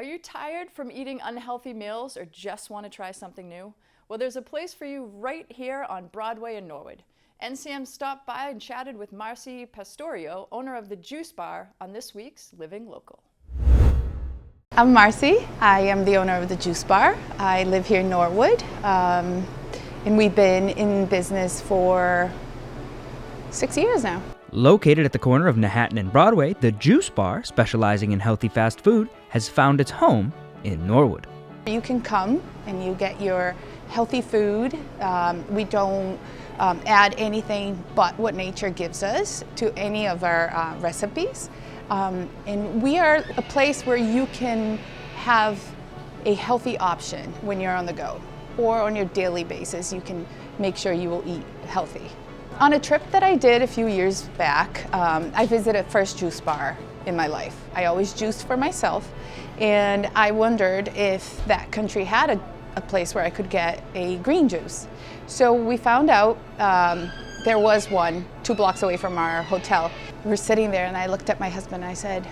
you tired from eating unhealthy meals or just want to try something new? Well, there's a place for you right here on Broadway in Norwood. NCM stopped by and chatted with Marcy Pastorio, owner of the Juice Bar, on this week's Living Local. I'm Marcy. I am the owner of the Juice Bar. I live here in Norwood, and we've been in business for 6 years now. Located at the corner of Manhattan and Broadway, the Juice Bar, specializing in healthy fast food, has found its home in Norwood. You can come and you get your healthy food. We don't add anything but what nature gives us to any of our recipes. And we are a place where you can have a healthy option when you're on the go, or on your daily basis you can make sure you will eat healthy. On a trip that I did a few years back, I visited first Juice Bar in my life. I always juiced for myself, and I wondered if that country had a place where I could get a green juice. So we found out there was one 2 blocks away from our hotel. We were sitting there and I looked at my husband and I said,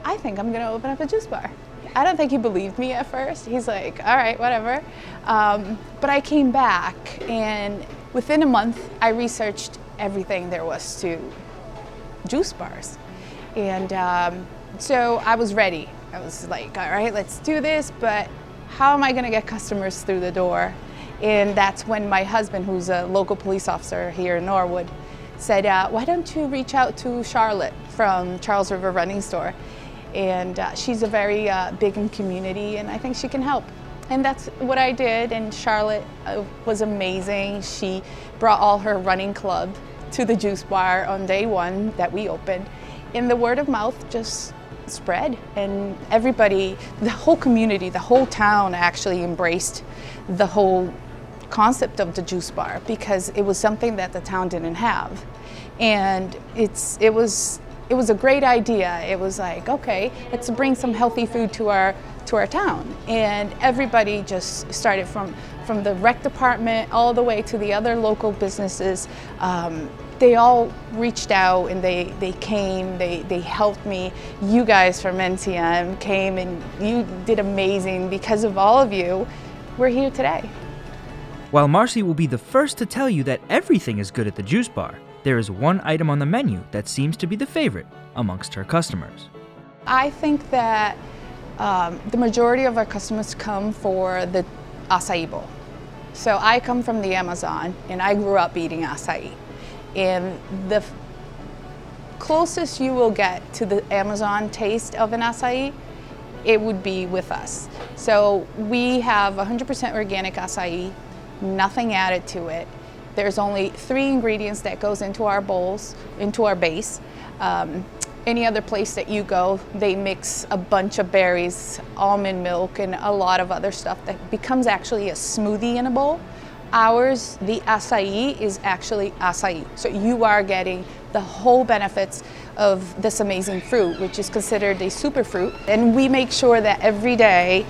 I think I'm gonna open up a juice bar. I don't think he believed me at first. He's like, all right, whatever. But I came back, and within a month, I researched everything there was to juice bars. And so I was ready. I was like, all right, let's do this, but how am I gonna get customers through the door? And that's when my husband, who's a local police officer here in Norwood, said, why don't you reach out to Charlotte from Charles River Running Store? And she's a very big in community, and I think she can help. And that's what I did, and Charlotte was amazing. She brought all her running club to the Juice Bar on day one that we opened. And the word of mouth just spread, and everybody, the whole community, the whole town actually embraced the whole concept of the Juice Bar, because it was something that the town didn't have. And it was a great idea. It was like, okay, let's bring some healthy food to our town. And everybody just started from the rec department all the way to the other local businesses. They all reached out and they came, they helped me. You guys from NCM came and you did amazing. Because of all of you, we're here today. While Marcy will be the first to tell you that everything is good at the Juice Bar, there is one item on the menu that seems to be the favorite amongst her customers. I think that the majority of our customers come for the acai bowl. So I come from the Amazon and I grew up eating acai. And the closest you will get to the Amazon taste of an acai, it would be with us. So we have 100% organic acai, nothing added to it. There's only 3 ingredients that goes into our bowls, into our base. Any other place that you go, they mix a bunch of berries, almond milk, and a lot of other stuff that becomes actually a smoothie in a bowl. Ours, the acai, is actually acai. So you are getting the whole benefits of this amazing fruit, which is considered a superfruit. And we make sure that every day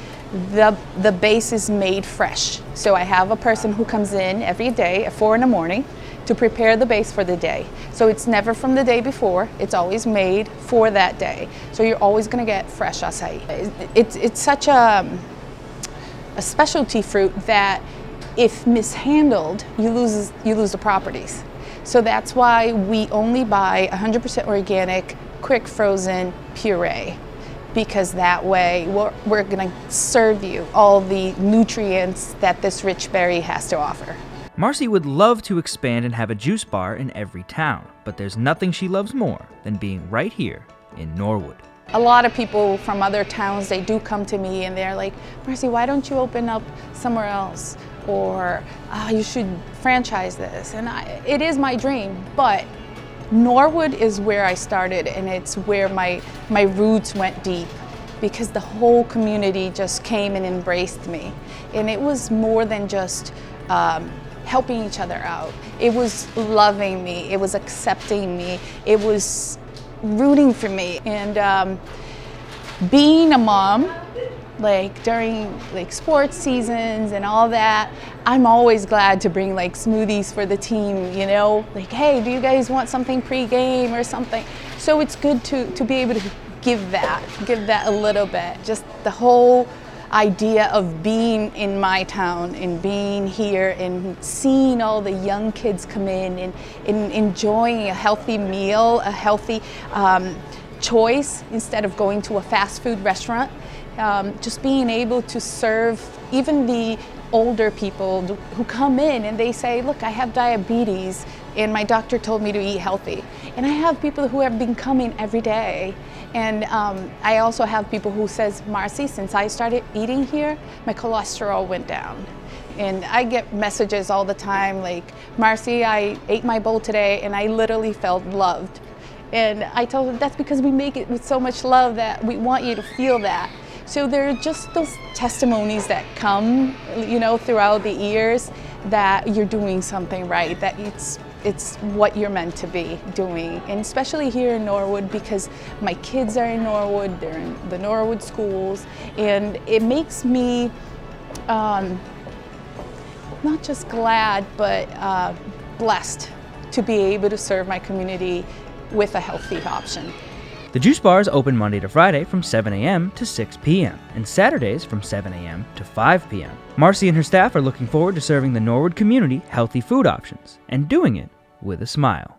the base is made fresh. So I have a person who comes in every day at 4 in the morning to prepare the base for the day. So it's never from the day before, it's always made for that day. So you're always gonna get fresh acai. It's such a specialty fruit that if mishandled, you lose the properties. So that's why we only buy 100% organic, quick frozen puree, because that way we're gonna serve you all the nutrients that this rich berry has to offer. Marcy would love to expand and have a juice bar in every town, but there's nothing she loves more than being right here in Norwood. A lot of people from other towns, they do come to me and they're like, Marcy, why don't you open up somewhere else? Or you should franchise this. And it is my dream, but Norwood is where I started, and it's where my roots went deep, because the whole community just came and embraced me. And it was more than just helping each other out. It was loving me, it was accepting me, it was rooting for me. And being a mom, like during sports seasons and all that, I'm always glad to bring smoothies for the team, you know, hey, do you guys want something pre-game or something? So it's good to be able to give that a little bit. Just the whole idea of being in my town and being here and seeing all the young kids come in and enjoying a healthy meal, a healthy choice instead of going to a fast food restaurant. Just being able to serve even the older people who come in and they say, look, I have diabetes and my doctor told me to eat healthy. And I have people who have been coming every day. And I also have people who says, Marcy, since I started eating here, my cholesterol went down. And I get messages all the time like, Marcy, I ate my bowl today and I literally felt loved. And I told them that's because we make it with so much love that we want you to feel that. So there are just those testimonies that come, throughout the years that you're doing something right, that it's what you're meant to be doing. And especially here in Norwood, because my kids are in Norwood, they're in the Norwood schools, and it makes me not just glad, but blessed to be able to serve my community with a healthy option. The Juice Bar is open Monday to Friday from 7 a.m. to 6 p.m. and Saturdays from 7 a.m. to 5 p.m. Marcy and her staff are looking forward to serving the Norwood community healthy food options and doing it with a smile.